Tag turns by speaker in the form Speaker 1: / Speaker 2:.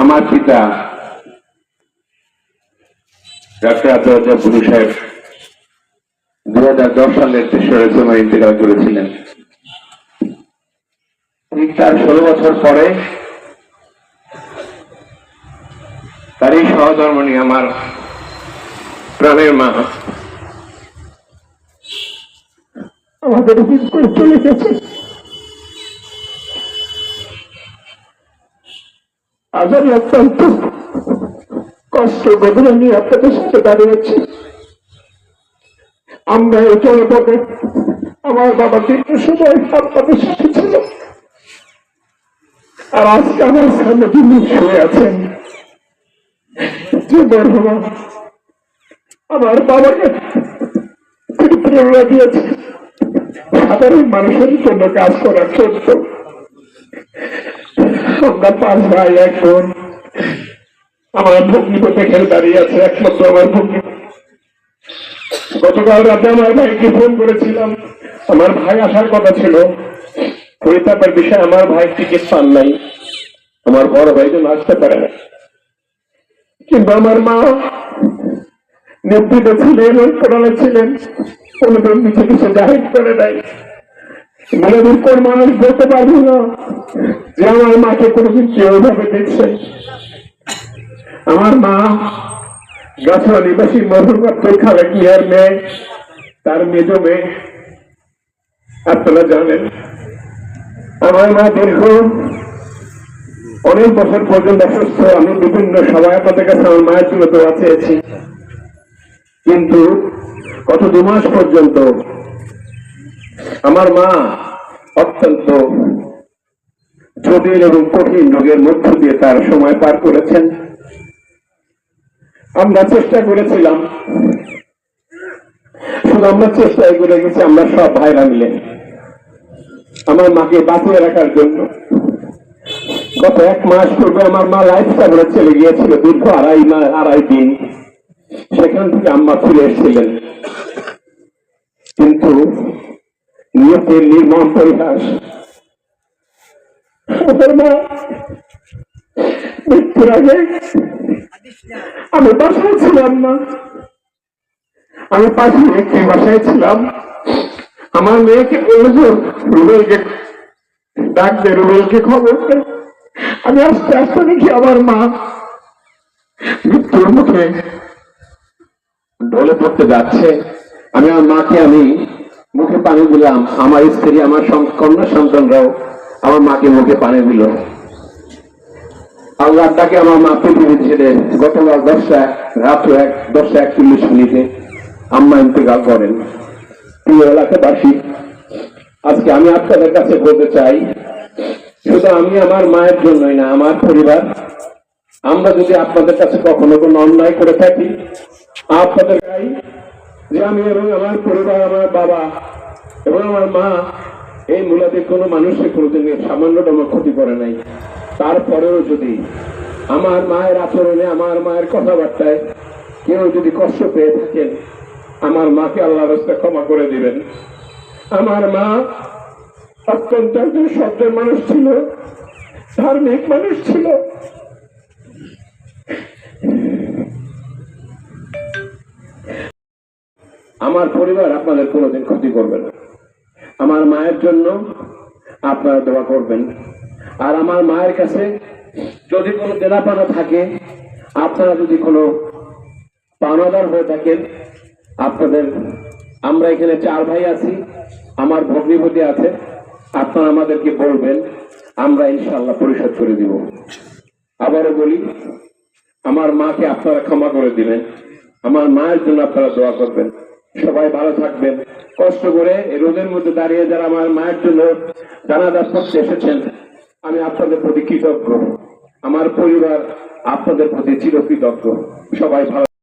Speaker 1: আমার পিতা doctor Abdul blue সাহেব 2010 সালের 3রা ডিসেম্বর ইন্তেকাল করেছিলেন। ঠিক তার 16 বছর পরে তারই সহধর্মণী আমার প্রাণের মা
Speaker 2: আমাদের করে চলে গেছে। আজ আমি অত্যন্ত কষ্ট বেদনা নিয়ে আপনাদের সাথে দাঁড়িয়েছি। আমরা এই জনপদে আমার বাবা দীর্ঘ সময় আপনাদের সাথে ছিল, আর আজকে আমার সামনে যিনি শুয়ে আছেন, যে বর্ধমান আমার বাবাকে প্রেরণা দিয়েছে সাধারণ মানুষের জন্য কাজ করার জন্য। আমরা 5 ভাই 1 বোন। আমার ভগ্নিপতি এখানে দাঁড়িয়ে আছে, একমাত্র আমার ভগ্নি। গতকাল রাতে আমার ভাইকে ফোন করেছিলাম, আমার ভাই আসার কথা ছিল, পরিতাপের বিষয় আমার ভাই টিকিট পান নাই, আমার বড় ভাই যেন আসতে পারে না। কিন্তু আমার মা নেতৃত্বে ছিলেন, কোরআনে ছিলেন, কোনদিন নিচে কিছু জাহির করে দেয়। মেয়েদের কোন মানুষ বলতে পারবো না যে আমার মাকে কোনদিন কেউ ভাবে দেখছে। আমার মা গাছড়া নিবাসী মরহুমাত্র খালেক মিয়ার মেয়ে, তার মেজ মেয়ে। আপনারা জানেন আমার মা দীর্ঘ অনেক বছর পর্যন্ত অসুস্থ। আমি বিভিন্ন সভায় আপনাদের কাছে আমার মায়ের জন্য দোয়া চেয়েছি, কিন্তু গত 2 মাস পর্যন্ত আমার মা অত্যন্ত জটিল এবং কঠিন রোগের মধ্য দিয়ে তার সময় পার করেছেন। আমরা চেষ্টা করেছিলাম, শুধু আমরা চেষ্টাই করে গেছি, আমরা সব ভাইরা মিলে আমার মাকে বাঁচিয়ে রাখার জন্য। গত 1 মাস পূর্বে আমার মা লাইফ সাপোর্টে চলে গিয়েছিল দীর্ঘ 2.5 দিন। সেখান থেকে আম্মা ফিরে এসেছিলেন, কিন্তু নিয়তের নির্মম পরিহাস। আমার মা মৃত্যুর আগে আমি বাসায় ছিলাম না, আমি পাশে একটি বাসায় ছিলাম। আমার মেয়েকে বলল রুবেলকে ডাক দে, রুবেলকে খবর দে। আমি আস্তে আস্তে দেখি আমার মা মৃত্যুর মুখে ঢলে পড়তে যাচ্ছে। আমি আমার মাকে মুখে পানি দিলাম, আমার স্ত্রী আমার কন্যা সন্তানরাও আমার মাকে মুখে পানি দিল। আল্লাহর ডাকে আমার মা পৃথিবী ছেড়ে গতকাল 10:41 আম্মা ইন্তেকাল করেন। প্রিয় এলাকাবাসী, আজকে আমি আপনাদের কাছে বলতে চাই, শুধু আমি আমার মায়ের জন্যই না, আমার পরিবার, আমরা যদি আপনাদের কাছে কখনো কোনো অন্যায় করে থাকি, আপনাদের চাই যে আমি এবং আমার পরিবার, আমার বাবা এবং আমার মা এই মূলাতে কোনো মানুষের কোনোদিন সামান্যতম ক্ষতি করে নাই। তারপরেও যদি আমার মায়ের আচরণে, আমার মায়ের কথাবার্তায় কেউ যদি কষ্ট পেয়ে থাকেন, আমার মাকে আল্লাহর রাস্তায় ক্ষমা করে দিবেন। আমার মা অত্যন্ত একজন সজ্জন মানুষ ছিল, ধার্মিক মানুষ ছিল। আমার পরিবার আপনাদের কোনোদিন ক্ষতি করবে না। আমার মায়ের জন্য আপনারা দোয়া করবেন। আর আমার মায়ের কাছে যদি কোনো দেনা-পাওনা থাকে, আপনারা যদি কোনো পাওনাদার হয়ে থাকেন, আপনাদের, আমরা এখানে 4 ভাই আছি, আমার ভগ্নিপতি আছে, আপনারা আমাদেরকে বলবেন, আমরা ইনশাআল্লাহ পরিশোধ করে দিব। আবারও বলি, আমার মাকে আপনারা ক্ষমা করে দিবেন, আমার মায়ের জন্য আপনারা দোয়া করবেন। সবাই ভালো থাকবেন। কষ্ট করে এই রোদের মধ্যে দাঁড়িয়ে যারা আমার মায়ের জন্য জানাজা পড়তে এসেছেন, আমি আপনাদের প্রতি কৃতজ্ঞ। আমার পরিবার আপনাদের প্রতি চিরকৃতজ্ঞ। সবাই ভালো।